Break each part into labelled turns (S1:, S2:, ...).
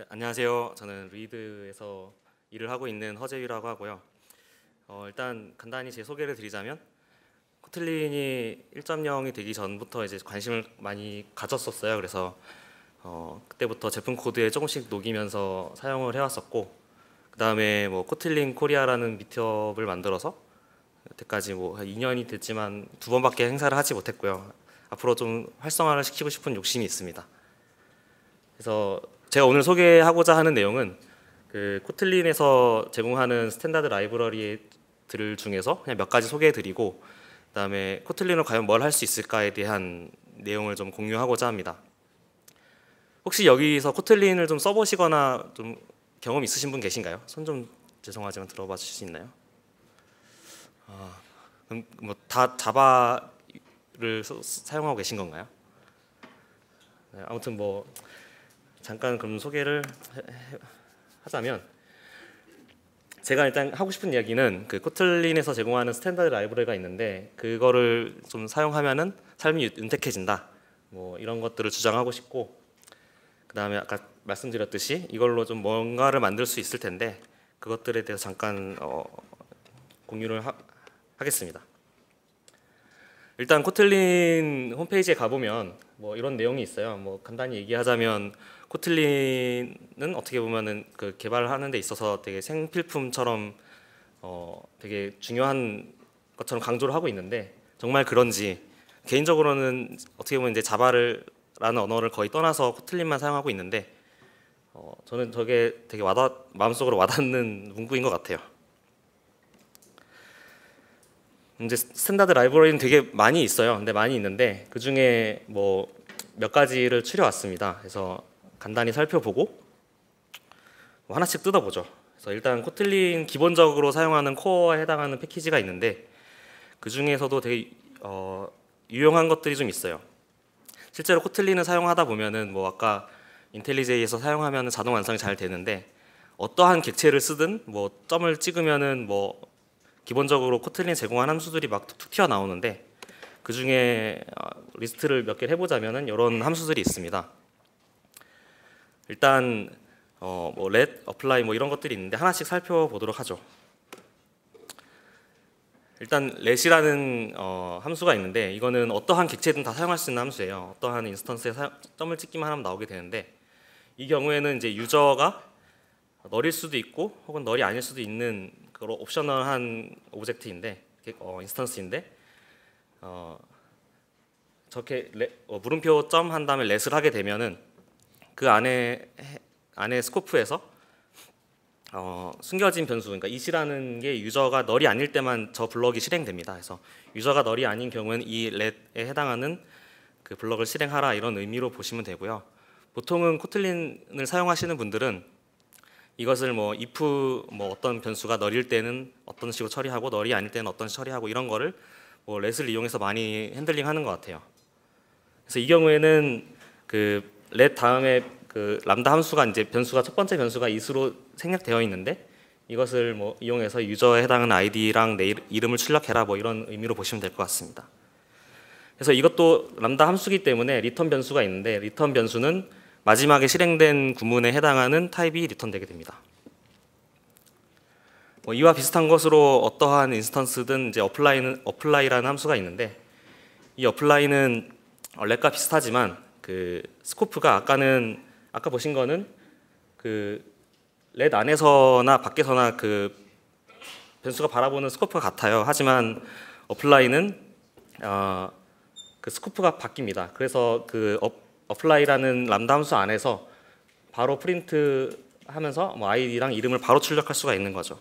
S1: 네, 안녕하세요. 저는 리드에서 일을 하고 있는 허재위라고 하고요. 일단 간단히 제 소개를 드리자면 코틀린이 1.0이 되기 전부터 이제 관심을 많이 가졌었어요. 그래서 그때부터 제품 코드에 조금씩 녹이면서 사용을 해왔었고, 그 다음에 뭐 코틀린 코리아라는 미트업을 만들어서 여태까지 뭐 한 2년이 됐지만 2번밖에 행사를 하지 못했고요. 앞으로 좀 활성화를 시키고 싶은 욕심이 있습니다. 그래서 제가 오늘 소개하고자 하는 내용은 그 코틀린에서 제공하는 스탠다드 라이브러리들 중에서 그냥 몇 가지 소개해드리고, 그다음에 코틀린으로 과연 뭘 할 수 있을까에 대한 내용을 좀 공유하고자 합니다. 혹시 여기서 코틀린을 좀 써보시거나 좀 경험 있으신 분 계신가요? 손 좀 죄송하지만 들어봐 주실 수 있나요? 그럼 뭐 다 자바를 사용하고 계신 건가요? 네, 아무튼 뭐 잠깐 그럼 소개를 하자면, 제가 일단 하고 싶은 이야기는 그 코틀린에서 제공하는 스탠다드 라이브러리가 있는데 그거를 좀 사용하면은 삶이 윤택해진다, 뭐 이런 것들을 주장하고 싶고, 그 다음에 아까 말씀드렸듯이 이걸로 좀 뭔가를 만들 수 있을 텐데 그것들에 대해서 잠깐 공유를 하겠습니다. 일단 코틀린 홈페이지에 가보면 뭐 이런 내용이 있어요. 뭐 간단히 얘기하자면 코틀린은 어떻게 보면은 그 개발을 하는 데 있어서 되게 생필품처럼 되게 중요한 것처럼 강조를 하고 있는데, 정말 그런지 개인적으로는 어떻게 보면 이제 자바라는 언어를 거의 떠나서 코틀린만 사용하고 있는데 저는 저게 되게 마음속으로 와닿는 문구인 것 같아요. 이제 스탠다드 라이브러리는 되게 많이 있어요. 근데 많이 있는데 그 중에 뭐 몇 가지를 추려왔습니다. 그래서 간단히 살펴보고 뭐 하나씩 뜯어보죠. 그래서 일단 코틀린 기본적으로 사용하는 코어에 해당하는 패키지가 있는데 그 중에서도 되게 유용한 것들이 좀 있어요. 실제로 코틀린을 사용하다 보면은 뭐 아까 인텔리제이에서 사용하면 자동 완성이 잘 되는데, 어떠한 객체를 쓰든 뭐 점을 찍으면은 뭐 기본적으로 코틀린 제공한 함수들이 막 툭툭 튀어나오는데, 그 중에 리스트를 몇 개를 해보자면은 이런 함수들이 있습니다. 일단 뭐 let, apply 뭐 이런 것들이 있는데 하나씩 살펴보도록 하죠. 일단 let이라는 함수가 있는데 이거는 어떠한 객체든 다 사용할 수 있는 함수예요. 어떠한 인스턴스에 점을 찍기만 하면 나오게 되는데, 이 경우에는 이제 유저가 널일 수도 있고 혹은 널이 아닐 수도 있는 그런 옵셔널한 오브젝트인데 인스턴스인데 저렇게 물음표 점 한 다음에 let을 하게 되면은 그 안에 스코프에서 숨겨진 변수, 그러니까 it이라는 게 유저가 널이 아닐 때만 저 블럭이 실행됩니다. 그래서 유저가 널이 아닌 경우는 이 let에 해당하는 그 블럭을 실행하라, 이런 의미로 보시면 되고요. 보통은 코틀린을 사용하시는 분들은 이것을 뭐 if 뭐 어떤 변수가 널일 때는 어떤 식으로 처리하고 널이 아닐 때는 어떤 식으로 처리하고 이런 거를 뭐 let을 이용해서 많이 핸들링하는 것 같아요. 그래서 이 경우에는 그 let 다음에 그 람다 함수가 이제 변수가 첫 번째 변수가 it으로 생략되어 있는데, 이것을 뭐 이용해서 유저에 해당하는 아이디랑 내 이름을 출력해라, 뭐 이런 의미로 보시면 될 것 같습니다. 그래서 이것도 람다 함수기 때문에 리턴 변수가 있는데, 리턴 변수는 마지막에 실행된 구문에 해당하는 타입이 리턴되게 됩니다. 뭐 이와 비슷한 것으로 어떠한 인스턴스든 이제 apply라는 함수가 있는데, 이 apply는 let과 비슷하지만 그 스코프가 아까 보신 거는 그 let 안에서나 밖에서나 그 변수가 바라보는 스코프가 같아요. 하지만 apply는 그 스코프가 바뀝니다. 그래서 그 apply라는 람다 함수 안에서 바로 프린트 하면서 뭐 아이디랑 이름을 바로 출력할 수가 있는 거죠.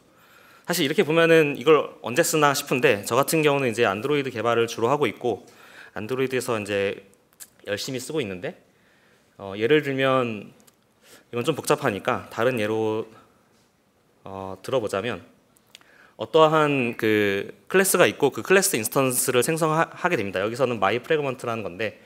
S1: 사실 이렇게 보면은 이걸 언제 쓰나 싶은데, 저 같은 경우는 이제 안드로이드 개발을 주로 하고 있고 안드로이드에서 이제 열심히 쓰고 있는데, 예를 들면 이건 좀 복잡하니까 다른 예로 들어보자면, 어떠한 그 클래스가 있고 그 클래스 인스턴스를 생성하게 됩니다. 여기서는 my fragment라는 건데,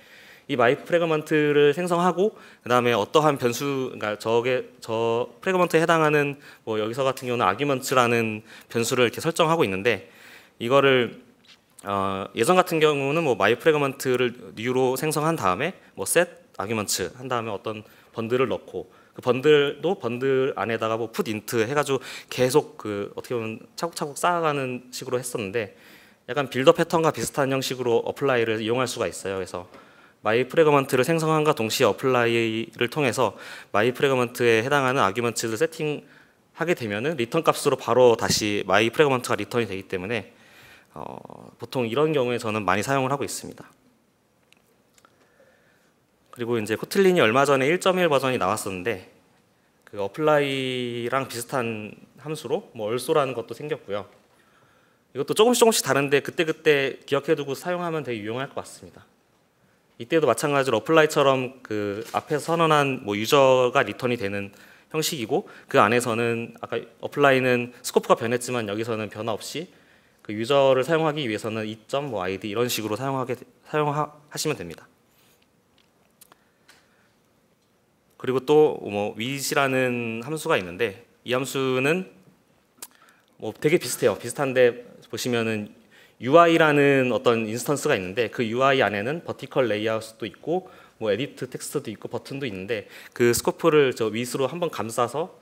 S1: 이 my fragment를 생성하고 그 다음에 어떠한 변수, 그러니까 저 프래그먼트에 해당하는 뭐 여기서 같은 경우는 arguments라는 변수를 이렇게 설정하고 있는데, 이거를 예전 같은 경우는 뭐 my fragment를 new로 생성한 다음에 뭐 set arguments 한 다음에 어떤 번들을 넣고 그 번들도 번들 안에다가 뭐 put int 해가지고 계속 그 어떻게 보면 차곡차곡 쌓아가는 식으로 했었는데 약간 빌더 패턴과 비슷한 형식으로 어플라이를 이용할 수가 있어요. 그래서 마이 프래그먼트를 생성함과 동시에 어플라이를 통해서 마이 프래그먼트에 해당하는 아규먼트를 세팅하게 되면은 리턴 값으로 바로 다시 마이 프래그먼트가 리턴이 되기 때문에 보통 이런 경우에 저는 많이 사용을 하고 있습니다. 그리고 이제 코틀린이 얼마 전에 1.1 버전이 나왔었는데 그 어플라이랑 비슷한 함수로 뭐 also라는 것도 생겼고요. 이것도 조금씩 다른데 그때그때 기억해두고 사용하면 되게 유용할 것 같습니다. 이때도 마찬가지로 어플라이처럼 그 앞에서 선언한 뭐 유저가 리턴이 되는 형식이고 그 안에서는 아까 어플라이는 스코프가 변했지만 여기서는 변화 없이 그 유저를 사용하기 위해서는 id 이런 식으로 사용하시면 됩니다. 그리고 또 뭐 with이라는 함수가 있는데 이 함수는 뭐 되게 비슷해요. 비슷한데 보시면은 UI라는 어떤 인스턴스가 있는데 그 UI 안에는 버티컬 레이아웃도 있고 뭐 에디트 텍스트도 있고 버튼도 있는데 그 스코프를 저 with로 한번 감싸서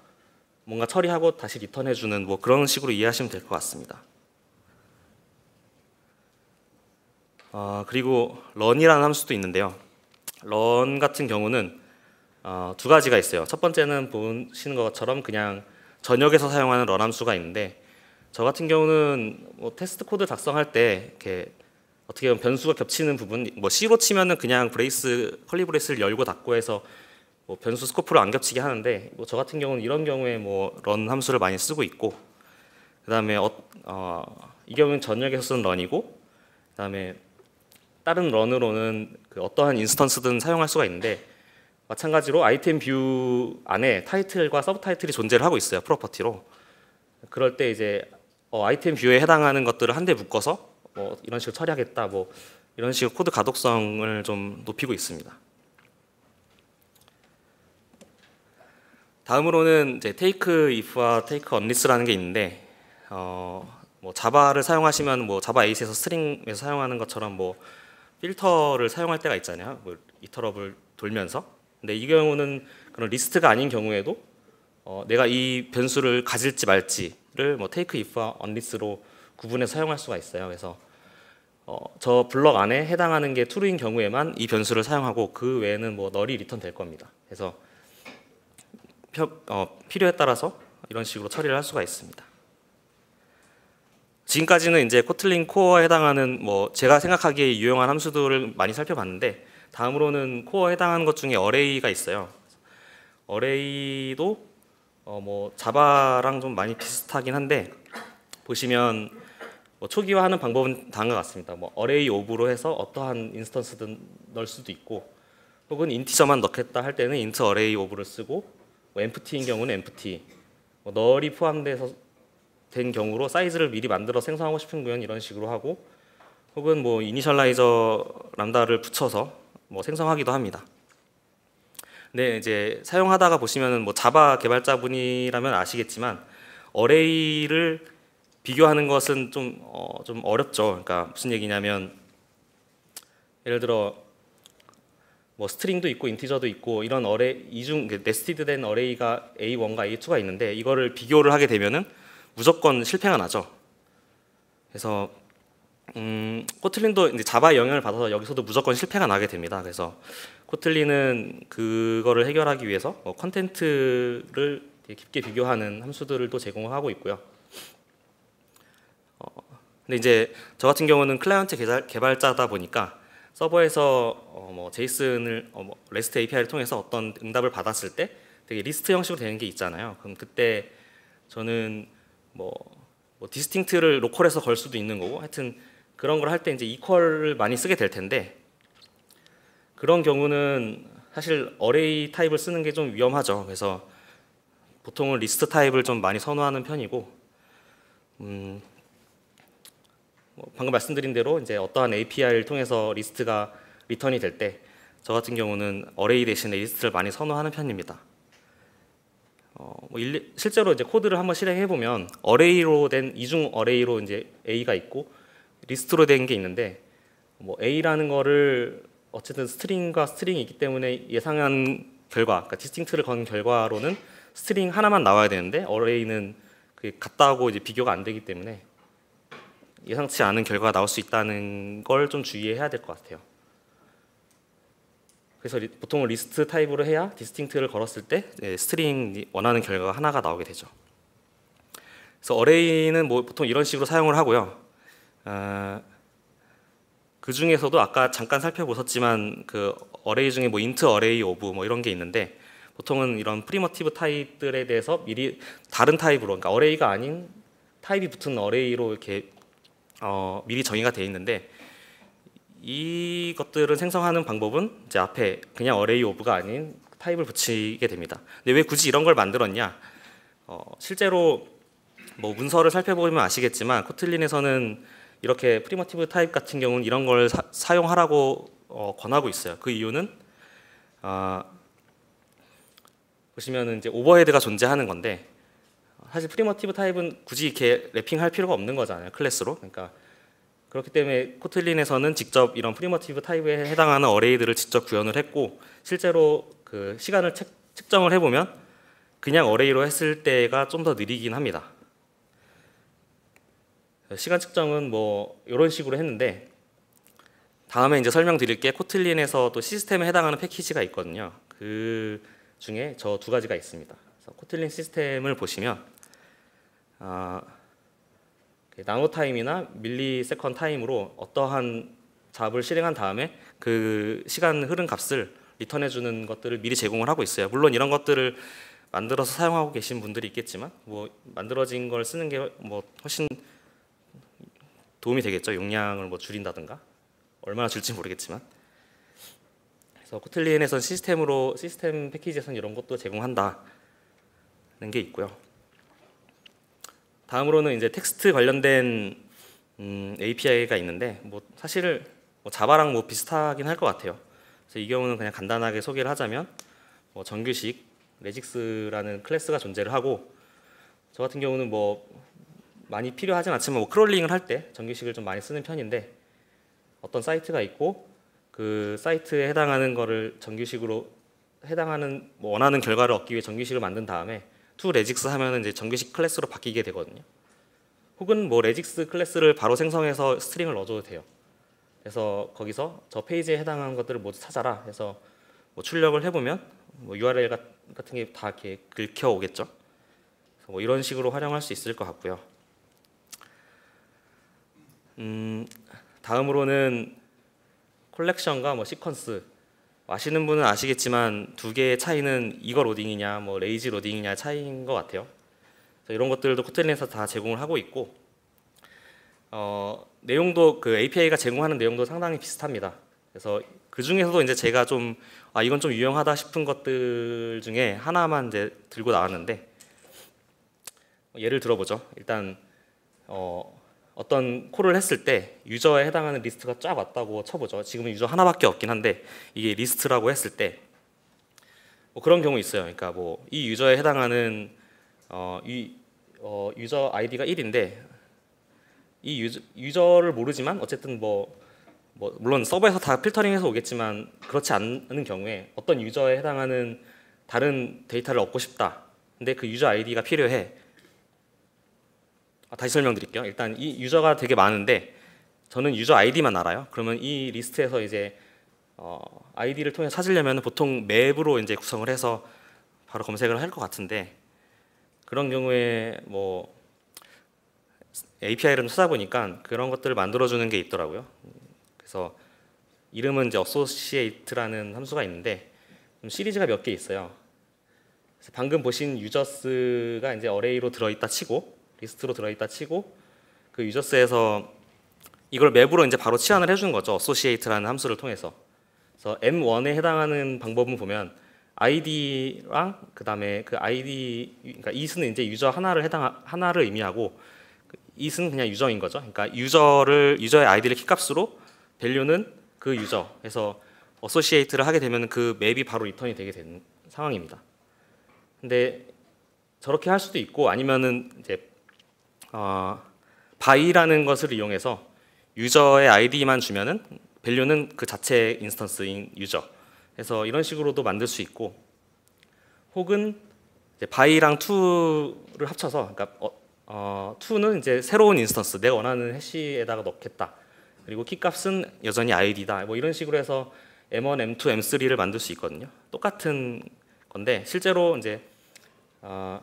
S1: 뭔가 처리하고 다시 리턴해주는 뭐 그런 식으로 이해하시면 될 것 같습니다. 그리고 run이라는 함수도 있는데요. run 같은 경우는 두 가지가 있어요. 첫 번째는 보시는 것처럼 그냥 전역에서 사용하는 run 함수가 있는데 저 같은 경우는 뭐 테스트 코드 작성할 때 이렇게 어떻게 보면 변수가 겹치는 부분, 뭐 C로 치면은 그냥 컬리 브레이스를 열고 닫고 해서 뭐 변수 스코프를 안 겹치게 하는데 뭐 저 같은 경우는 이런 경우에 뭐 run 함수를 많이 쓰고 있고 그다음에 이 경우는 전역에서 쓰는 run이고 그다음에 다른 run으로는 그 어떠한 인스턴스든 사용할 수가 있는데 마찬가지로 아이템 뷰 안에 타이틀과 서브 타이틀이 존재를 하고 있어요. 프로퍼티로. 그럴 때 이제 아이템 뷰에 해당하는 것들을 한데 묶어서 뭐 이런 식으로 처리하겠다. 뭐 이런 식으로 코드 가독성을 좀 높이고 있습니다. 다음으로는 이제 take if와 take unless라는 게 있는데 뭐 자바를 사용하시면 뭐 자바 8에서 스트링에서 사용하는 것처럼 뭐 필터를 사용할 때가 있잖아요. 뭐 이터럽을 돌면서. 근데 이 경우는 그런 리스트가 아닌 경우에도 내가 이 변수를 가질지 말지를 뭐 take if와 unless로 구분해서 사용할 수가 있어요. 그래서 저 블럭 안에 해당하는 게 true인 경우에만 이 변수를 사용하고 그 외에는 뭐 null이 리턴 될 겁니다. 그래서 필요에 따라서 이런 식으로 처리를 할 수가 있습니다. 지금까지는 이제 코틀린 코어에 해당하는 뭐 제가 생각하기에 유용한 함수들을 많이 살펴봤는데 다음으로는 코어에 해당하는 것 중에 어레이가 있어요. 어레이도 뭐 자바랑 좀 많이 비슷하긴 한데 보시면 뭐 초기화하는 방법은 다음과 같습니다. 뭐 어레이 오브로 해서 어떠한 인스턴스든 넣을 수도 있고 혹은 인티저만 넣겠다 할 때는 int 어레이 오브를 쓰고 뭐 empty인 경우는 empty 뭐 null이 포함돼서 된 경우로 사이즈를 미리 만들어 생성하고 싶은 경우는 이런 식으로 하고 혹은 뭐 이니셜라이저 람다를 붙여서 뭐 생성하기도 합니다. 근데 이제 사용하다가 보시면은 뭐 자바 개발자분이라면 아시겠지만 어레이를 비교하는 것은 좀 어렵죠. 그러니까 무슨 얘기냐면 예를 들어 뭐 스트링도 있고 인티저도 있고 이런 이중 네스티드된 어레이가 A1과 A2가 있는데 이거를 비교를 하게 되면은 무조건 실패가 나죠. 그래서 코틀린도 이제 자바의 영향을 받아서 여기서도 무조건 실패가 나게 됩니다. 그래서 코틀린은 그거를 해결하기 위해서 컨텐트를 깊게 비교하는 함수들을 또 제공하고 있고요. 근데 이제 저 같은 경우는 클라이언트 개발자다 보니까 서버에서 뭐 제이슨을 REST API를 통해서 어떤 응답을 받았을 때 되게 리스트 형식으로 되는 게 있잖아요. 그럼 그때 저는 뭐 디스팅트를 로컬에서 걸 수도 있는 거고 하여튼 그런 걸 할 때 이제 이퀄을 많이 쓰게 될 텐데 그런 경우는 사실 어레이 타입을 쓰는 게 좀 위험하죠. 그래서 보통은 리스트 타입을 좀 많이 선호하는 편이고 뭐 방금 말씀드린 대로 이제 어떠한 API를 통해서 리스트가 리턴이 될 때 저 같은 경우는 어레이 대신에 리스트를 많이 선호하는 편입니다. 실제로 이제 코드를 한번 실행해 보면 어레이로 된 이중 어레이로 이제 A가 있고 리스트로 된 게 있는데 뭐 A라는 거를 어쨌든 스트링과 스트링이 있기 때문에 예상한 결과, 그러니까 디스팅트를 건 결과로는 스트링 하나만 나와야 되는데 어레이는 같다고 이제 비교가 안 되기 때문에 예상치 않은 결과가 나올 수 있다는 걸 좀 주의해야 될 것 같아요. 그래서 보통은 리스트 타입으로 해야 디스팅트를 걸었을 때 스트링 원하는 결과가 하나가 나오게 되죠. 그래서 어레이는 뭐 보통 이런 식으로 사용을 하고요. 그 중에서도 아까 잠깐 살펴보셨지만 그 어레이 중에 뭐 인트 어레이 오브 뭐 이런 게 있는데 보통은 이런 프리머티브 타입들에 대해서 미리 다른 타입으로, 그러니까 어레이가 아닌 타입이 붙은 어레이로 이렇게 미리 정의가 되어 있는데 이것들은 생성하는 방법은 이제 앞에 그냥 어레이 오브가 아닌 타입을 붙이게 됩니다. 근데 왜 굳이 이런 걸 만들었냐? 실제로 뭐 문서를 살펴보면 아시겠지만 코틀린에서는 이렇게 프리머티브 타입 같은 경우는 이런 걸 사용하라고 권하고 있어요. 그 이유는 보시면은 이제 오버헤드가 존재하는 건데 사실 프리머티브 타입은 굳이 이렇게 랩핑할 필요가 없는 거잖아요. 클래스로. 그러니까 그렇기 때문에 코틀린에서는 직접 이런 프리머티브 타입에 해당하는 어레이들을 직접 구현을 했고 실제로 그 시간을 측정을 해보면 그냥 어레이로 했을 때가 좀 더 느리긴 합니다. 시간 측정은 뭐 이런 식으로 했는데 다음에 이제 설명드릴 게 코틀린에서 또 시스템에 해당하는 패키지가 있거든요. 그 중에 저 두 가지가 있습니다. 그래서 코틀린 시스템을 보시면 나노 타임이나 밀리 세컨 타임으로 어떠한 잡을 실행한 다음에 그 시간 흐른 값을 리턴해 주는 것들을 미리 제공을 하고 있어요. 물론 이런 것들을 만들어서 사용하고 계신 분들이 있겠지만 뭐 만들어진 걸 쓰는 게 뭐 훨씬 도움이 되겠죠. 용량을 뭐 줄인다든가 얼마나 줄지 모르겠지만. 그래서 코틀린에선 시스템 패키지에서는 이런 것도 제공한다는 게 있고요. 다음으로는 이제 텍스트 관련된 API가 있는데 뭐 사실 뭐 자바랑 뭐 비슷하긴 할 것 같아요. 그래서 이 경우는 그냥 간단하게 소개를 하자면 뭐 정규식 레직스라는 클래스가 존재를 하고 저 같은 경우는 뭐 많이 필요하진 않지만 뭐 크롤링을 할 때 정규식을 좀 많이 쓰는 편인데 어떤 사이트가 있고 그 사이트에 해당하는 거를 정규식으로 해당하는 뭐 원하는 결과를 얻기 위해 정규식을 만든 다음에 to 레직스 하면은 이제 정규식 클래스로 바뀌게 되거든요. 혹은 뭐 레직스 클래스를 바로 생성해서 스트링을 넣어줘도 돼요. 그래서 거기서 저 페이지에 해당하는 것들을 모두 찾아라 해서 뭐 출력을 해보면 뭐 URL 같은 게 다 이렇게 긁혀 오겠죠. 뭐 이런 식으로 활용할 수 있을 것 같고요. 다음으로는 콜렉션과 뭐 시퀀스. 아시는 분은 아시겠지만 두 개의 차이는 이거 로딩이냐 뭐 레이지 로딩이냐 차이인 것 같아요. 이런 것들도 코틀린에서 다 제공을 하고 있고 내용도 그 API가 제공하는 내용도 상당히 비슷합니다. 그래서 그 중에서도 이제 제가 좀 이건 좀 유용하다 싶은 것들 중에 하나만 이제 들고 나왔는데 예를 들어보죠. 일단 어떤 콜을 했을 때 유저에 해당하는 리스트가 쫙 왔다고 쳐보죠. 지금은 유저 하나밖에 없긴 한데 이게 리스트라고 했을 때 뭐 그런 경우 있어요. 그러니까 뭐 이 유저에 해당하는 유저 아이디가 1인데 이 유저를 모르지만 어쨌든 뭐 물론 서버에서 다 필터링해서 오겠지만 그렇지 않은 경우에 어떤 유저에 해당하는 다른 데이터를 얻고 싶다. 근데 그 유저 아이디가 필요해. 다시 설명드릴게요. 일단 이 유저가 되게 많은데 저는 유저 아이디만 알아요. 그러면 이 리스트에서 이제 아이디를 통해 찾으려면 보통 맵으로 이제 구성을 해서 바로 검색을 할 것 같은데 그런 경우에 뭐 API를 찾아보니까 그런 것들을 만들어주는 게 있더라고요. 그래서 이름은 이제 associate라는 함수가 있는데 시리즈가 몇 개 있어요. 그래서 방금 보신 유저스가 이제 어레이로 들어있다 치고 리스트로 들어있다 치고 그 유저스에서 이걸 맵으로 이제 바로 치환을 해주는 거죠. associate라는 함수를 통해서. 그래서 M1에 해당하는 방법은 보면 ID랑 그 다음에 그 ID, 그러니까 it은 이제 유저 하나를 의미하고 it은 그냥 유저인 거죠. 그러니까 유저의 아이디를 키값으로 밸류는 그 유저. 해서 associate를 하게 되면 그 맵이 바로 리턴이 되게 되는 상황입니다. 근데 저렇게 할 수도 있고 아니면은 이제 by라는 것을 이용해서 유저의 아이디만 주면은 밸류는 그 자체 인스턴스인 유저. 그래서 이런 식으로도 만들 수 있고 혹은 이제 by랑 to를 합쳐서, 그러니까 to는 이제 새로운 인스턴스, 내가 원하는 해시에다가 넣겠다. 그리고 키 값은 여전히 id다. 뭐 이런 식으로 해서 m1, m2, m3를 만들 수 있거든요. 똑같은 건데 실제로 이제 뭐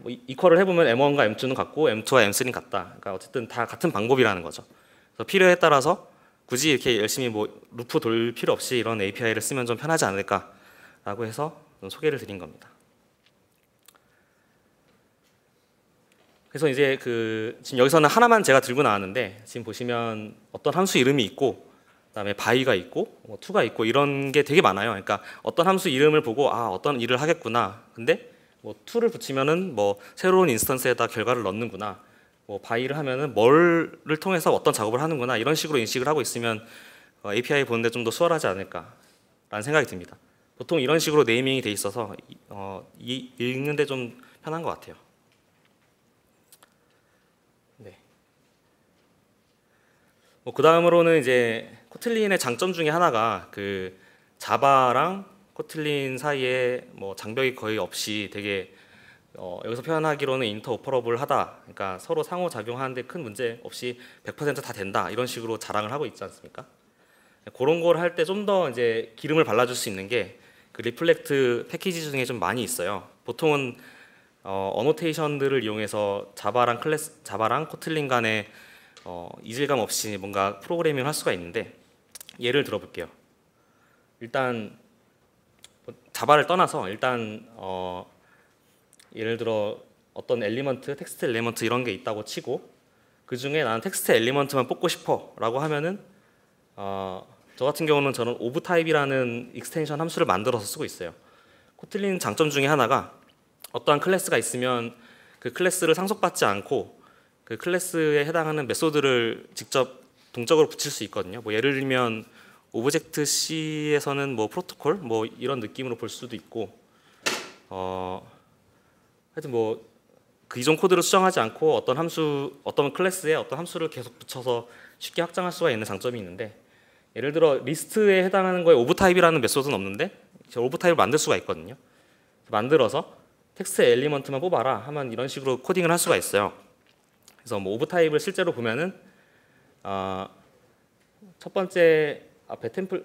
S1: 이퀄을 해보면 m1과 m2는 같고 m2와 m3는 같다. 그러니까 어쨌든 다 같은 방법이라는 거죠. 그래서 필요에 따라서 굳이 이렇게 열심히 뭐 루프 돌 필요 없이 이런 API를 쓰면 좀 편하지 않을까라고 해서 소개를 드린 겁니다. 그래서 이제 지금 여기서는 하나만 제가 들고 나왔는데 지금 보시면 어떤 함수 이름이 있고 그다음에 by가 있고 뭐 to가 있고 이런 게 되게 많아요. 그러니까 어떤 함수 이름을 보고 어떤 일을 하겠구나. 근데 뭐 to를 붙이면은 뭐 새로운 인스턴스에다 결과를 넣는구나. 뭐 by를 하면은 뭐를 통해서 어떤 작업을 하는구나. 이런 식으로 인식을 하고 있으면 API 보는데 좀 더 수월하지 않을까라는 생각이 듭니다. 보통 이런 식으로 네이밍이 돼 있어서 읽는데 좀 편한 것 같아요. 네. 뭐 그 다음으로는 이제 코틀린의 장점 중에 하나가 그 자바랑 코틀린 사이에 뭐 장벽이 거의 없이 되게 여기서 표현하기로는 인터오퍼러블하다. 그러니까 서로 상호작용하는데 큰 문제 없이 100%다 된다. 이런 식으로 자랑을 하고 있지 않습니까? 그런 걸 할 때 좀 더 이제 기름을 발라줄 수 있는 게 그 리플렉트 패키지 중에 좀 많이 있어요. 보통은 어노테이션들을 이용해서 자바랑 코틀린 간에 이질감 없이 뭔가 프로그래밍을 할 수가 있는데 예를 들어볼게요. 일단 자바를 떠나서 일단 예를 들어 어떤 엘리먼트, 텍스트 엘리먼트 이런 게 있다고 치고 그 중에 나는 텍스트 엘리먼트만 뽑고 싶어라고 하면은 저 같은 경우는 저는 오브 타입이라는 익스텐션 함수를 만들어서 쓰고 있어요. 코틀린 장점 중에 하나가 어떠한 클래스가 있으면 그 클래스를 상속받지 않고 그 클래스에 해당하는 메소드를 직접 동적으로 붙일 수 있거든요. 뭐 예를 들면 오브젝트 C에서는 뭐 프로토콜 뭐 이런 느낌으로 볼 수도 있고 하여튼 뭐 기존 코드를 수정하지 않고 어떤 클래스에 어떤 함수를 계속 붙여서 쉽게 확장할 수가 있는 장점이 있는데 예를 들어 리스트에 해당하는 거에 오브 타입이라는 메소드는 없는데 오브 타입을 만들 수가 있거든요. 만들어서 텍스트 엘리먼트만 뽑아라 하면 이런 식으로 코딩을 할 수가 있어요. 그래서 뭐 오브 타입을 실제로 보면은 첫 번째 앞에 템플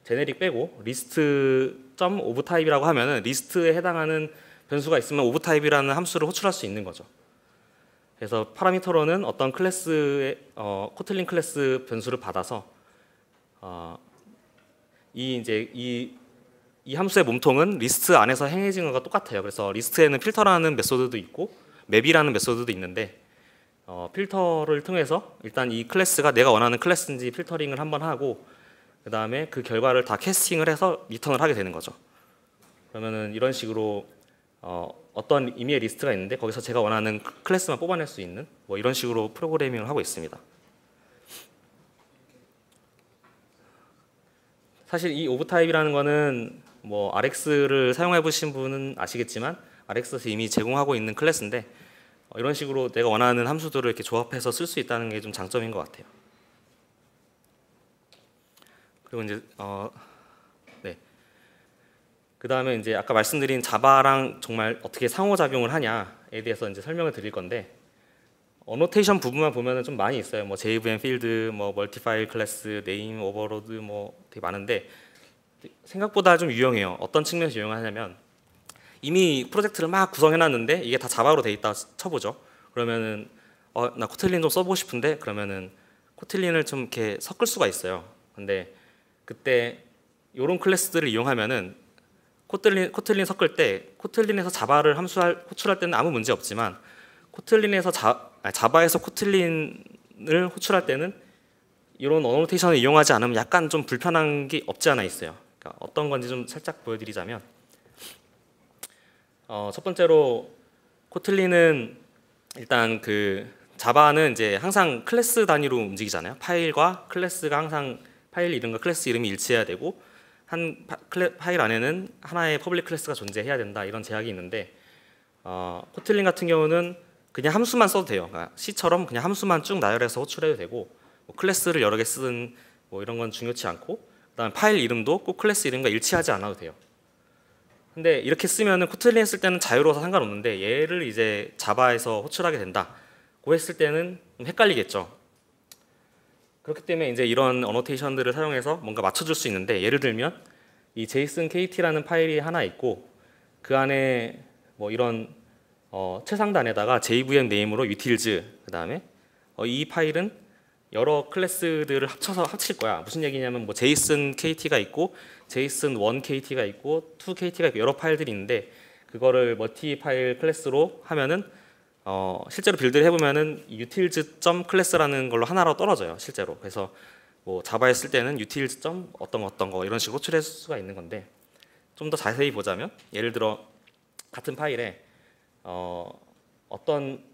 S1: 제네릭 빼고 리스트 점 오브 타입이라고 하면은 리스트에 해당하는 변수가 있으면 오브 타입이라는 함수를 호출할 수 있는 거죠. 그래서 파라미터로는 어떤 클래스의 코틀린 클래스 변수를 받아서 이 함수의 몸통은 리스트 안에서 행해지는 것과 똑같아요. 그래서 리스트에는 필터라는 메소드도 있고 맵이라는 메소드도 있는데 필터를 통해서 일단 이 클래스가 내가 원하는 클래스인지 필터링을 한번 하고 그 다음에 그 결과를 다 캐스팅을 해서 리턴을 하게 되는 거죠. 그러면은 이런 식으로 어떤 임의의 리스트가 있는데 거기서 제가 원하는 클래스만 뽑아낼 수 있는 뭐 이런 식으로 프로그래밍을 하고 있습니다. 사실 이 오브 타입이라는 거는 뭐 RX를 사용해 보신 분은 아시겠지만 RX에서 이미 제공하고 있는 클래스인데 이런 식으로 내가 원하는 함수들을 이렇게 조합해서 쓸 수 있다는 게 좀 장점인 것 같아요. 그리고 이제 네. 그 다음에 이제 아까 말씀드린 자바랑 정말 어떻게 상호작용을 하냐에 대해서 이제 설명을 드릴 건데 어노테이션 부분만 보면은 좀 많이 있어요. 뭐 JVM 필드, 뭐 멀티파일 클래스, 네임, 오버로드 뭐 되게 많은데 생각보다 좀 유용해요. 어떤 측면에서 유용하냐면 이미 프로젝트를 막 구성해놨는데 이게 다 자바로 돼 있다 쳐보죠. 그러면은 나 코틀린 좀 써보고 싶은데 그러면은 코틀린을 좀 이렇게 섞을 수가 있어요. 근데 그때 이런 클래스들을 이용하면은 코틀린 섞을 때 코틀린에서 자바를 호출할 때는 아무 문제 없지만 코틀린에서 자바에서 코틀린을 호출할 때는 이런 어노테이션을 이용하지 않으면 약간 좀 불편한 게 없지 않아 있어요. 그러니까 어떤 건지 좀 살짝 보여드리자면 첫 번째로 코틀린은 일단 그 자바는 이제 항상 클래스 단위로 움직이잖아요. 파일과 클래스가 항상 파일 이름과 클래스 이름이 일치해야 되고 한 파일 안에는 하나의 퍼블릭 클래스가 존재해야 된다 이런 제약이 있는데 코틀린 같은 경우는 그냥 함수만 써도 돼요. 그러니까 C처럼 그냥 함수만 쭉 나열해서 호출해도 되고 뭐 클래스를 여러 개 쓰든 뭐 이런 건 중요치 않고 그다음에 파일 이름도 꼭 클래스 이름과 일치하지 않아도 돼요. 근데 이렇게 쓰면은 코틀린 했을 때는 자유로워서 상관없는데 얘를 이제 자바에서 호출하게 된다고 했을 때는 좀 헷갈리겠죠. 그렇기 때문에 이제 이런 어노테이션들을 사용해서 뭔가 맞춰줄 수 있는데, 예를 들면 이 JSON KT라는 파일이 하나 있고 그 안에 뭐 이런 최상단에다가 JVM 네임으로 utils, 그 다음에 이 파일은 여러 클래스들을 합쳐서 합칠 거야. 무슨 얘기냐면 뭐 JSON KT가 있고 JSON 1 KT가 있고 2 KT가 있고 여러 파일들이 있는데, 그거를 멀티 파일 클래스로 하면은 실제로 빌드를 해보면은 utils.class라는 걸로 하나로 떨어져요, 실제로. 그래서 뭐 자바에 쓸 때는 utils. 어떤 거 이런 식으로 호출할 수가 있는 건데, 좀 더 자세히 보자면 예를 들어 같은 파일에 어떤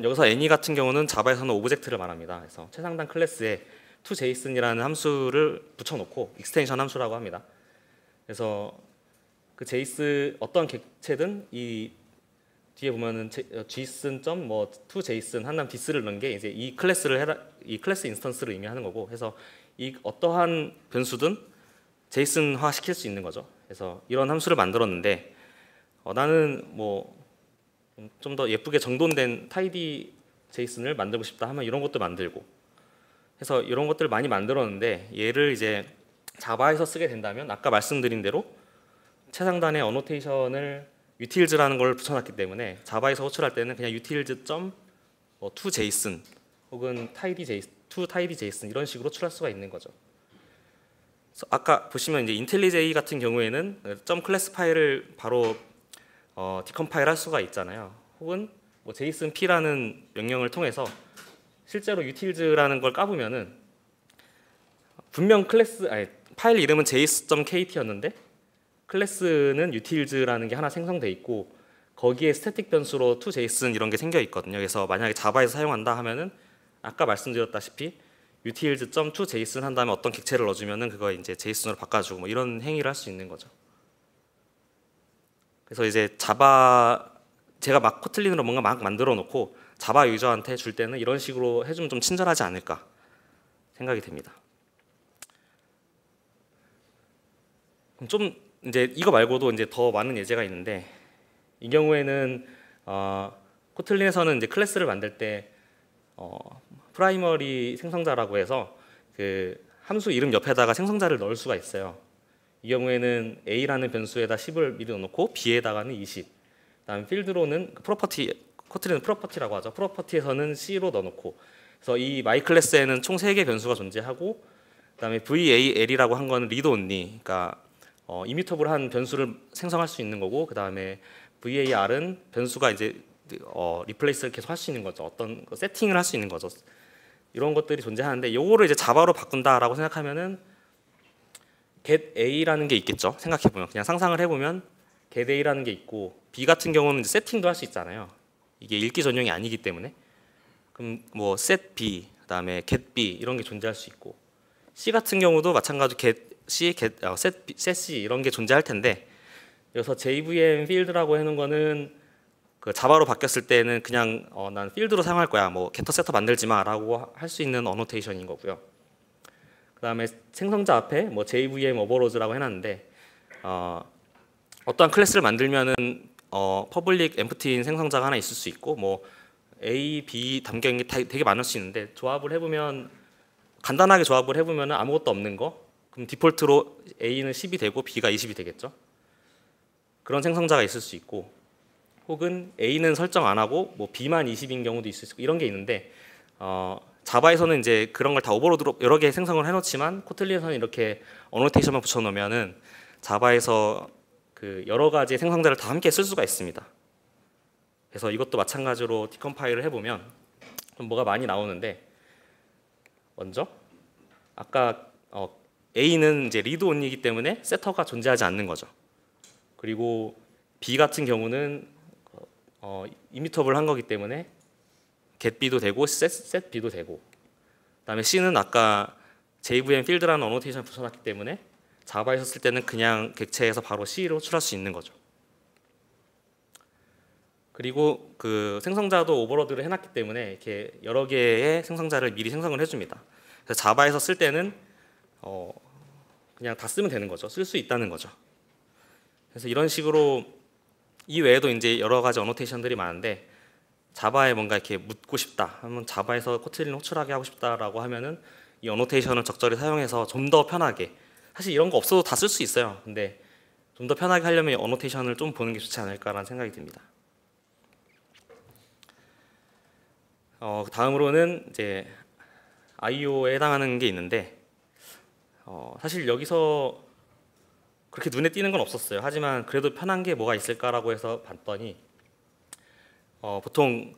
S1: 여기서 any 같은 경우는 자바에서는 오브젝트를 말합니다. 그래서 최상단 클래스에 toJSON이라는 함수를 붙여놓고 익스텐션 함수라고 합니다. 그래서 그 JSON 어떤 객체든 이 뒤에 보면은 JSON.뭐 toJSON 한 다음 this를 넣은 게 이제 이 클래스 인스턴스를 의미하는 거고, 해서 이 어떠한 변수든 JSON화 시킬 수 있는 거죠. 그래서 이런 함수를 만들었는데 나는 뭐 좀 더 예쁘게 정돈된 tidy JSON을 만들고 싶다 하면 이런 것도 만들고 해서 이런 것들을 많이 만들었는데, 얘를 이제 자바에서 쓰게 된다면 아까 말씀드린 대로 최상단에 어노테이션을 utils라는 걸 붙여놨기 때문에 자바에서 호출할 때는 그냥 utils.toJSON 혹은 toTidyJSON 이런 식으로 호출할 수가 있는 거죠. 그래서 아까 보시면 이제 IntelliJ 같은 경우에는 .class 파일을 바로 디컴파일 할 수가 있잖아요. 혹은 뭐 JSONP라는 명령을 통해서 실제로 utils라는 걸 까보면은 분명 파일 이름은 js.kt였는데 클래스는 utils라는 게 하나 생성돼 있고 거기에 스태틱 변수로 toJSON 이런 게 생겨 있거든요. 그래서 만약에 자바에서 사용한다 하면은 아까 말씀드렸다시피 utils.toJSON 한 다음에 어떤 객체를 넣어주면은 그거 이제 JSON으로 바꿔주고 뭐 이런 행위를 할 수 있는 거죠. 그래서 이제 제가 막 코틀린으로 뭔가 막 만들어 놓고 자바 유저한테 줄 때는 이런 식으로 해주면 좀 친절하지 않을까 생각이 됩니다. 좀 이제 이거 말고도 이제 더 많은 예제가 있는데, 이 경우에는 코틀린에서는 이제 클래스를 만들 때 프라이머리 생성자라고 해서 그 함수 이름 옆에다가 생성자를 넣을 수가 있어요. 이 경우에는 A라는 변수에다 10을 미리 넣어놓고 B에다가는 20, 그다음에 필드로는 코틀린은 프로퍼티라고 하죠. 프로퍼티에서는 C로 넣어놓고, 그래서 이 마이 클래스에는 총 3개 변수가 존재하고, 그다음에 VAL이라고 한 거는 read only, 그러니까 이미터블한 변수를 생성할 수 있는 거고, 그다음에 VAR은 변수가 이제 리플레이스를 계속 할 수 있는 거죠. 어떤 세팅을 할 수 있는 거죠. 이런 것들이 존재하는데, 요거를 이제 자바로 바꾼다라고 생각하면은 get A라는 게 있겠죠. 생각해보면 그냥 상상을 해보면 get A라는 게 있고, B 같은 경우는 세팅도 할 수 있잖아요. 이게 읽기 전용이 아니기 때문에. 그럼 뭐 set B, 그다음에 get B 이런 게 존재할 수 있고, C 같은 경우도 마찬가지로 get C, set C 이런 게 존재할 텐데, 여기서 JVM 필드라고 해놓은 거는 그 자바로 바뀌었을 때는 그냥 난 필드로 사용할 거야, 뭐 getter setter 만들지 마라고 할 수 있는 어노테이션인 거고요. 그다음에 생성자 앞에 뭐 JVM 오버로드라고 해놨는데 어떠한 클래스를 만들면은 퍼블릭 엠프티인 생성자가 하나 있을 수 있고, 뭐 A, B 담겨 있는 게 되게 많을 수 있는데, 조합을 해보면 간단하게 조합을 해보면 아무것도 없는 거, 그럼 디폴트로 A는 10이 되고 B가 20이 되겠죠. 그런 생성자가 있을 수 있고, 혹은 A는 설정 안 하고 뭐 B만 20인 경우도 있을 수 있고, 이런 게 있는데 자바에서는 이제 그런 걸 다 오버로드로 여러 개 생성을 해놓지만 코틀린에서는 이렇게 어노테이션만 붙여놓으면은 자바에서 그 여러 가지 생성자를 다 함께 쓸 수가 있습니다. 그래서 이것도 마찬가지로 디컴파일을 해보면 좀 뭐가 많이 나오는데, 먼저 아까 A는 이제 리드 온이기 때문에 세터가 존재하지 않는 거죠. 그리고 B 같은 경우는 이미터블 한 거기 때문에 get B도 되고 set B도 되고, 그다음에 C는 아까 JVM 필드라는 어노테이션 붙여놨기 때문에 자바에서 쓸 때는 그냥 객체에서 바로 C로 호출할 수 있는 거죠. 그리고 그 생성자도 오버로드를 해놨기 때문에 이렇게 여러 개의 생성자를 미리 생성을 해줍니다. 그래서 자바에서 쓸 때는 그냥 다 쓰면 되는 거죠. 쓸 수 있다는 거죠. 그래서 이런 식으로 이 외에도 이제 여러 가지 어노테이션들이 많은데 자바에 뭔가 이렇게 묻고 싶다 하면 자바에서 코틀린 호출하게 하고 싶다라고 하면은 이 어노테이션을 적절히 사용해서 좀 더 편하게, 사실 이런 거 없어도 다 쓸 수 있어요. 근데 좀 더 편하게 하려면 어노테이션을 좀 보는 게 좋지 않을까라는 생각이 듭니다. 다음으로는 이제 IO에 해당하는 게 있는데 사실 여기서 그렇게 눈에 띄는 건 없었어요. 하지만 그래도 편한 게 뭐가 있을까라고 해서 봤더니 보통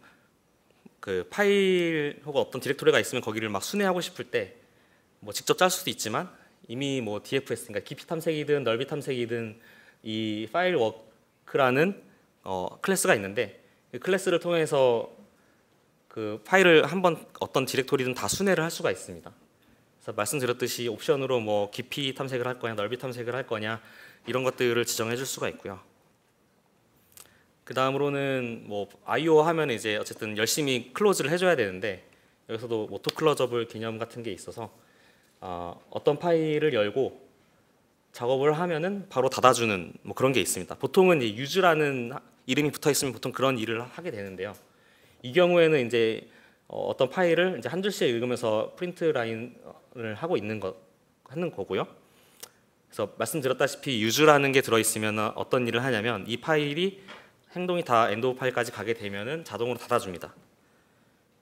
S1: 그 파일 혹은 어떤 디렉토리가 있으면 거기를 막 순회하고 싶을 때 뭐 직접 짤 수도 있지만 이미 뭐 DFS, 그러니까 깊이 탐색이든 넓이 탐색이든 이 파일 워크라는 클래스가 있는데 그 클래스를 통해서 그 파일을 한번 어떤 디렉토리든 다 순회를 할 수가 있습니다. 그래서 말씀드렸듯이 옵션으로 뭐 깊이 탐색을 할 거냐, 넓이 탐색을 할 거냐 이런 것들을 지정해 줄 수가 있고요. 그 다음으로는 뭐 IO 하면 이제 어쨌든 열심히 클로즈를 해줘야 되는데 여기서도 오토 클로저블 개념 같은 게 있어서 어떤 파일을 열고 작업을 하면은 바로 닫아주는 뭐 그런 게 있습니다. 보통은 이제 유즈라는 이름이 붙어 있으면 보통 그런 일을 하게 되는데요. 이 경우에는 이제 어떤 파일을 이제 한 줄씩 읽으면서 프린트 라인을 하는 거고요. 그래서 말씀드렸다시피 유즈라는 게 들어있으면 어떤 일을 하냐면 이 파일이 행동이 다 엔드 오브 파일까지 가게 되면은 자동으로 닫아줍니다.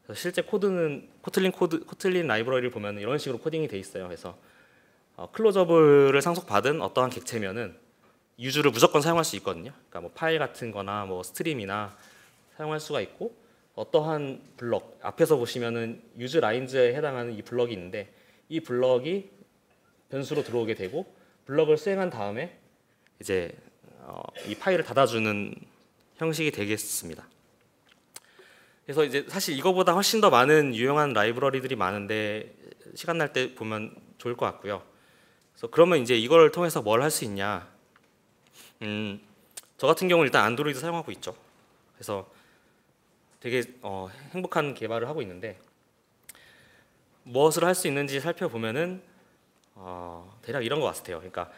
S1: 그래서 실제 코드는 코틀린 라이브러리를 보면 이런 식으로 코딩이 돼 있어요. 그래서 클로저블을 상속받은 어떠한 객체면은 유즈를 무조건 사용할 수 있거든요. 그러니까 뭐 파일 같은 거나 뭐 스트림이나 사용할 수가 있고, 어떠한 블럭 앞에서 보시면은 유즈 라인즈에 해당하는 이 블럭이 있는데 이 블럭이 변수로 들어오게 되고 블럭을 수행한 다음에 이제 이 파일을 닫아주는 형식이 되겠습니다. 그래서 이제 사실 이거보다 훨씬 더 많은 유용한 라이브러리들이 많은데 시간 날 때 보면 좋을 것 같고요. 그래서 그러면 이제 이걸 통해서 뭘 할 수 있냐? 저 같은 경우는 일단 안드로이드 사용하고 있죠. 그래서 되게 행복한 개발을 하고 있는데 무엇을 할 수 있는지 살펴보면은 대략 이런 것 같아요. 그러니까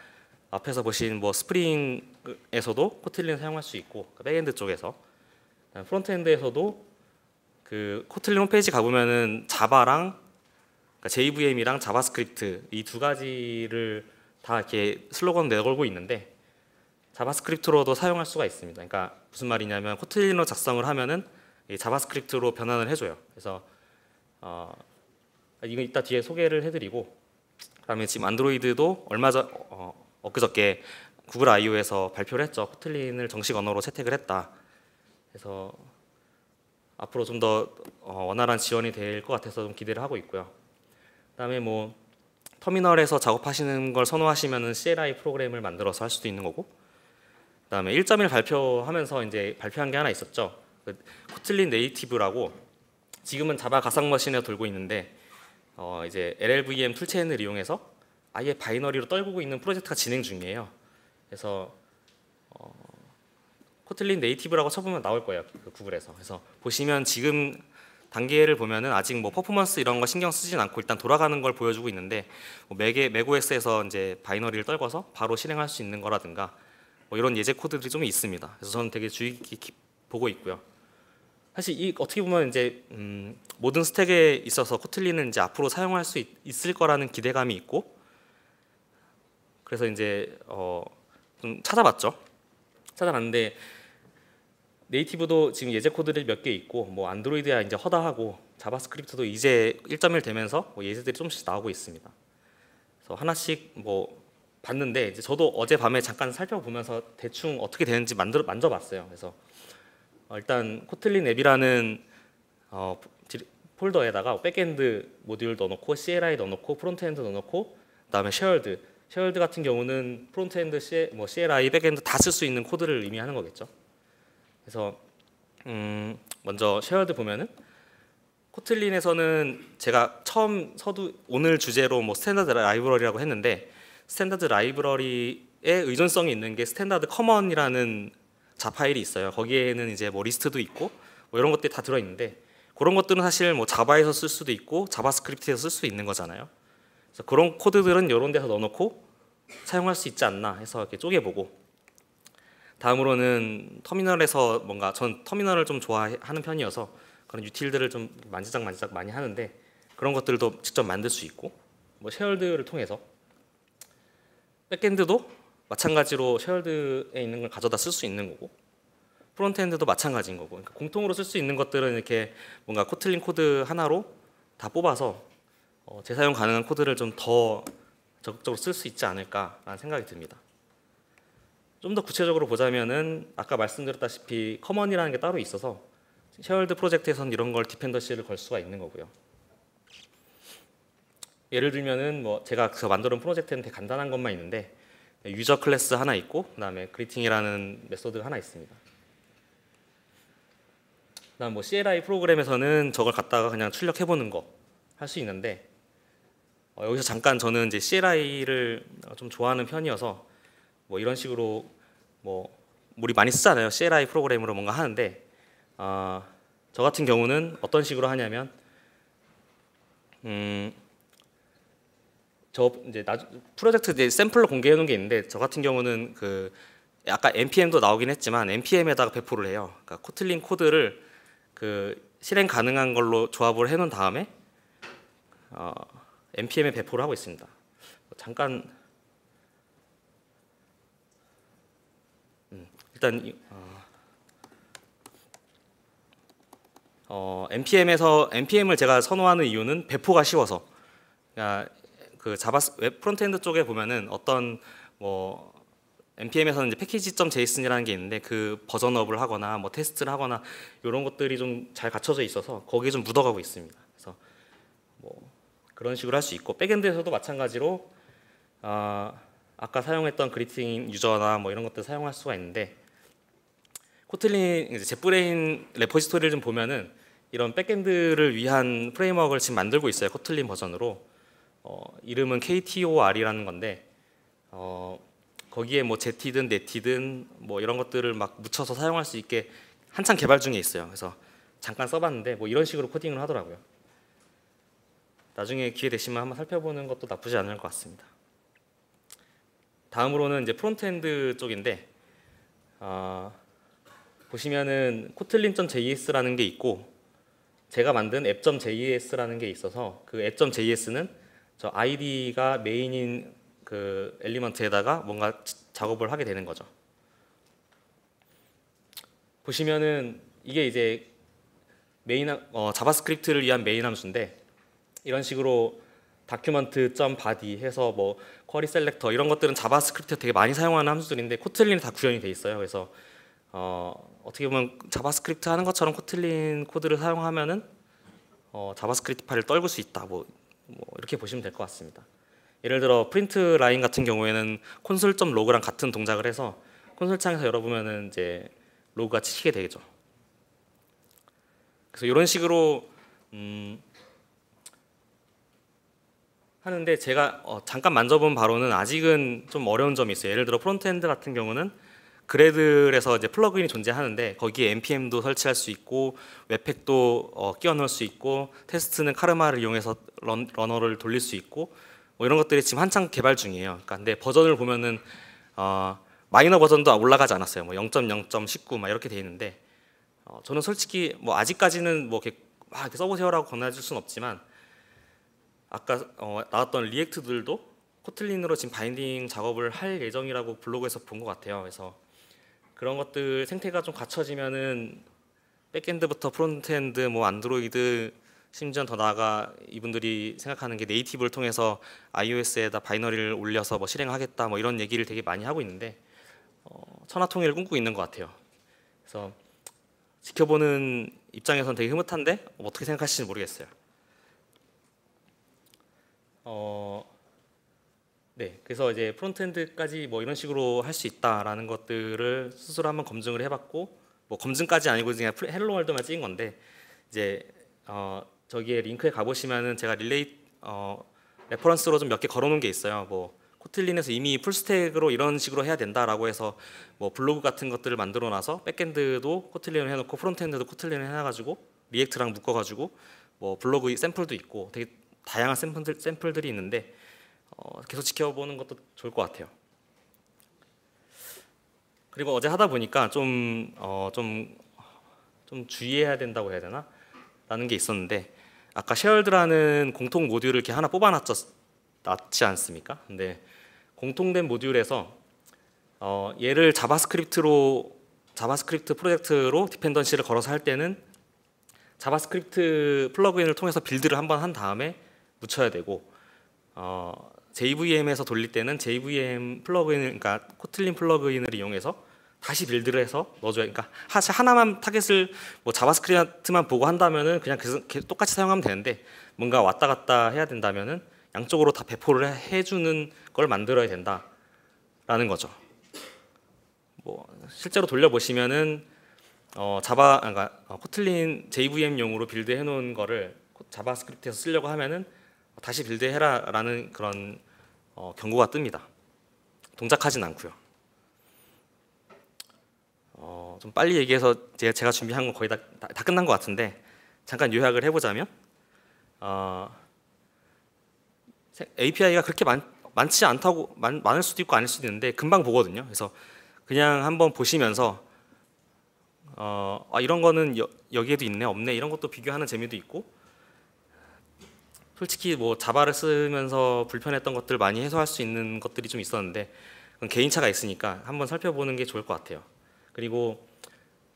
S1: 앞에서 보신 뭐 스프링에서도 코틀린 사용할 수 있고 백엔드 쪽에서, 프론트엔드에서도 그 코틀린 홈페이지 가보면은 자바랑 그러니까 JVM이랑 자바스크립트 이 두 가지를 다 이렇게 슬로건 내걸고 있는데 자바스크립트로도 사용할 수가 있습니다. 그러니까 무슨 말이냐면 코틀린으로 작성을 하면은 자바스크립트로 변환을 해줘요. 그래서 이거 이따 뒤에 소개를 해드리고, 그다음에 지금 안드로이드도 엊그저께 구글 I/O에서 발표를 했죠. 코틀린을 정식 언어로 채택을 했다. 그래서 앞으로 좀 더 원활한 지원이 될 것 같아서 좀 기대를 하고 있고요. 그다음에 뭐 터미널에서 작업하시는 걸 선호하시면은 CLI 프로그램을 만들어서 할 수도 있는 거고, 그다음에 1.1 발표하면서 이제 발표한 게 하나 있었죠. 그 코틀린 네이티브라고 지금은 자바 가상 머신에 돌고 있는데 이제 LLVM 툴체인을 이용해서 아예 바이너리로 떨구고 있는 프로젝트가 진행 중이에요. 그래서 코틀린 네이티브라고 쳐보면 나올 거예요, 그 구글에서. 그래서 보시면 지금 단계를 보면은 아직 뭐 퍼포먼스 이런 거 신경 쓰진 않고 일단 돌아가는 걸 보여주고 있는데 뭐 맥OS에서 이제 바이너리를 떨궈서 바로 실행할 수 있는 거라든가 뭐 이런 예제 코드들이 좀 있습니다. 그래서 저는 되게 주의 깊게 보고 있고요. 사실 이 어떻게 보면 이제 모든 스택에 있어서 코틀린은 이제 앞으로 사용할 수 있을 거라는 기대감이 있고, 그래서 이제 좀 찾아봤는데 네이티브도 지금 예제 코드들이 몇 개 있고 뭐 안드로이드야 이제 허다하고 자바스크립트도 이제 1.1 되면서 뭐 예제들이 조금씩 나오고 있습니다. 그래서 하나씩 뭐 봤는데 이제 저도 어젯밤에 잠깐 살펴보면서 대충 어떻게 되는지 만져봤어요. 그래서 일단 코틀린 앱이라는 폴더에다가 백엔드 모듈 넣어놓고 CLI 넣어놓고 프론트엔드 넣어놓고 그다음에 쉐어드 같은 경우는 프론트엔드, CLI, 백엔드 다 쓸 수 있는 코드를 의미하는 거겠죠. 그래서 먼저 쉐어드 보면은 코틀린에서는 제가 처음 오늘 주제로 뭐 스탠다드 라이브러리라고 했는데 스탠다드 라이브러리에 의존성이 있는 게 스탠다드 커먼이라는 파일이 있어요. 거기에는 이제 뭐 리스트도 있고 뭐 이런 것들이 다 들어있는데 그런 것들은 사실 뭐 자바에서 쓸 수도 있고 자바스크립트에서 쓸 수 있는 거잖아요. 그래서 그런 코드들은 이런 데서 넣어놓고 사용할 수 있지 않나 해서 이렇게 쪼개보고, 다음으로는 터미널에서 뭔가 전 터미널을 좀 좋아하는 편이어서 그런 유틸들을 좀 만지작 많이 하는데 그런 것들도 직접 만들 수 있고 뭐 쉐어드를 통해서 백엔드도 마찬가지로 쉐어드에 있는 걸 가져다 쓸 수 있는 거고 프론트엔드도 마찬가지인 거고 그러니까 공통으로 쓸 수 있는 것들은 이렇게 뭔가 코틀린 코드 하나로 다 뽑아서 재사용 가능한 코드를 좀 더 적극적으로 쓸 수 있지 않을까라는 생각이 듭니다. 좀 더 구체적으로 보자면은 아까 말씀드렸다시피 커먼이라는 게 따로 있어서 쉐어드 프로젝트에서는 이런 걸 디펜던시를 걸 수가 있는 거고요. 예를 들면은 뭐 제가 그 만들어 온 프로젝트는 되게 간단한 것만 있는데 유저 클래스 하나 있고 그다음에 그리팅이라는 메소드가 하나 있습니다. 그다음 뭐 CLI 프로그램에서는 저걸 갖다가 그냥 출력해 보는 거 할 수 있는데 여기서 잠깐 저는 이제 CLI를 좀 좋아하는 편이어서 뭐 이런 식으로 뭐 우리 많이 쓰잖아요. CLI 프로그램으로 뭔가 하는데 저 같은 경우는 어떤 식으로 하냐면 저 이제 프로젝트 이제 샘플로 공개해 놓은 게 있는데 저 같은 경우는 그 아까 npm도 나오긴 했지만 npm에다가 배포를 해요. 그러니까 코틀린 코드를 그 실행 가능한 걸로 조합을 해 놓은 다음에 npm에 배포를 하고 있습니다. 잠깐 일단 npm을 제가 선호하는 이유는 배포가 쉬워서 그러니까 그 자바 웹 프론트엔드 쪽에 보면은 어떤 뭐 npm에서는 이제 패키지.json이라는 게 있는데 그 버전업을 하거나 뭐 테스트를 하거나 이런 것들이 좀 잘 갖춰져 있어서 거기에 좀 묻어가고 있습니다. 그래서 뭐 그런 식으로 할 수 있고 백엔드에서도 마찬가지로 아까 사용했던 그리팅 유저나 뭐 이런 것들 사용할 수가 있는데 코틀린 이제 젯브레인 레포지토리를 좀 보면은 이런 백엔드를 위한 프레임워크를 지금 만들고 있어요. 코틀린 버전으로 이름은 KTOR이라는 건데 거기에 뭐 Z든 Net든 뭐 이런 것들을 막 묻혀서 사용할 수 있게 한창 개발 중에 있어요. 그래서 잠깐 써봤는데 뭐 이런 식으로 코딩을 하더라고요. 나중에 기회 되시면 한번 살펴보는 것도 나쁘지 않을 것 같습니다. 다음으로는 이제 프론트엔드 쪽인데 보시면은 kotlin.js라는 게 있고 제가 만든 app.js라는 게 있어서 그 app.js는 저 id가 메인인 그 엘리먼트에다가 뭔가 작업을 하게 되는 거죠. 보시면은 이게 이제 메인 자바스크립트를 위한 메인 함수인데 이런 식으로 document.body 해서 뭐 쿼리 셀렉터 이런 것들은 자바스크립트 되게 많이 사용하는 함수들인데 코틀린에 다 구현이 돼 있어요. 그래서 어떻게 보면 자바스크립트 하는 것처럼 코틀린 코드를 사용하면은 자바스크립트 파일을 떨굴 수 있다. 뭐 이렇게 보시면 될 것 같습니다. 예를 들어 프린트 라인 같은 경우에는 콘솔.log랑 같은 동작을 해서 콘솔 창에서 열어보면은 이제 로그가 치게 되죠. 그래서 이런 식으로 하는데 제가 잠깐 만져본 바로는 아직은 좀 어려운 점이 있어요. 예를 들어 프론트엔드 같은 경우는 그래들에서 이제 플러그인이 존재하는데 거기에 npm도 설치할 수 있고 웹팩도 끼워 넣을 수 있고 테스트는 카르마를 이용해서 러너를 돌릴 수 있고 뭐 이런 것들이 지금 한창 개발 중이에요. 그러니까 근데 버전을 보면은 마이너 버전도 올라가지 않았어요. 뭐 0.0.19 막 이렇게 돼 있는데 저는 솔직히 뭐 아직까지는 뭐 이렇게 막 이렇게 써보세요라고 권해줄 수는 없지만 아까 나왔던 리액트들도 코틀린으로 지금 바인딩 작업을 할 예정이라고 블로그에서 본 것 같아요. 그래서 그런 것들 생태가 좀 갖춰지면은 백엔드부터 프론트엔드, 뭐 안드로이드, 심지어 더 나아가 이분들이 생각하는 게 네이티브를 통해서 iOS에다 바이너리를 올려서 뭐 실행하겠다, 뭐 이런 얘기를 되게 많이 하고 있는데 천하통일을 꿈꾸고 있는 것 같아요. 그래서 지켜보는 입장에서는 되게 흐뭇한데 어떻게 생각하실지 모르겠어요. 네, 그래서 이제 프론트엔드까지 뭐 이런 식으로 할 수 있다라는 것들을 스스로 한번 검증을 해봤고, 뭐 검증까지 아니고 그냥 헬로 월드만 찍은 건데 이제 저기에 링크에 가보시면은 제가 릴레이 레퍼런스로 좀 몇 개 걸어놓은 게 있어요. 뭐 코틀린에서 이미 풀스택으로 이런 식으로 해야 된다라고 해서 뭐 블로그 같은 것들을 만들어놔서 백엔드도 코틀린을 해놓고 프론트엔드도 코틀린을 해놔가지고 리액트랑 묶어가지고 뭐 블로그 샘플도 있고 되게 다양한 샘플들이 있는데 계속 지켜보는 것도 좋을 것 같아요. 그리고 어제 하다 보니까 좀 주의해야 된다고 해야 되나? 라는 게 있었는데, 아까 쉐어드라는 공통 모듈을 이렇게 하나 뽑아놨지 않습니까? 근데 공통된 모듈에서 얘를 자바스크립트 프로젝트로 디펜던시를 걸어서 할 때는 자바스크립트 플러그인을 통해서 빌드를 한번 한 다음에 묻혀야 되고, JVM에서 돌릴 때는 JVM 플러그인을, 그러니까 코틀린 플러그인을 이용해서 다시 빌드를 해서 넣어줘야, 그러니까 하나만 타겟을 뭐 자바스크립트만 보고 한다면은 그냥 계속 똑같이 사용하면 되는데, 뭔가 왔다 갔다 해야 된다면은 양쪽으로 다 배포를 해주는 걸 만들어야 된다라는 거죠. 뭐 실제로 돌려보시면은 그러니까 코틀린 JVM용으로 빌드해 놓은 거를 자바스크립트에서 쓰려고 하면은 다시 빌드해라라는 그런 경고가 뜹니다. 동작하진 않고요. 좀 빨리 얘기해서 제가 준비한 건 거의 다 끝난 것 같은데, 잠깐 요약을 해보자면, API가 그렇게 많지 않다고, 많을 수도 있고 아닐 수도 있는데 금방 보거든요. 그래서 그냥 한번 보시면서 이런 거는 여기에도 있네 없네 이런 것도 비교하는 재미도 있고, 솔직히 뭐 자바를 쓰면서 불편했던 것들 많이 해소할 수 있는 것들이 좀 있었는데 그건 개인차가 있으니까 한번 살펴보는 게 좋을 것 같아요. 그리고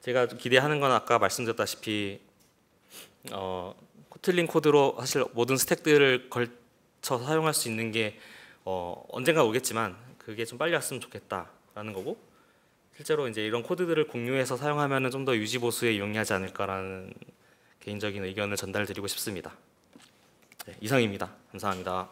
S1: 제가 기대하는 건 아까 말씀드렸다시피 코틀린 코드로 사실 모든 스택들을 걸쳐 사용할 수 있는 게 언젠가 오겠지만 그게 좀 빨리 왔으면 좋겠다라는 거고, 실제로 이제 이런 코드들을 공유해서 사용하면 좀 더 유지 보수에 용이하지 않을까라는 개인적인 의견을 전달드리고 싶습니다. 네, 이상입니다. 감사합니다.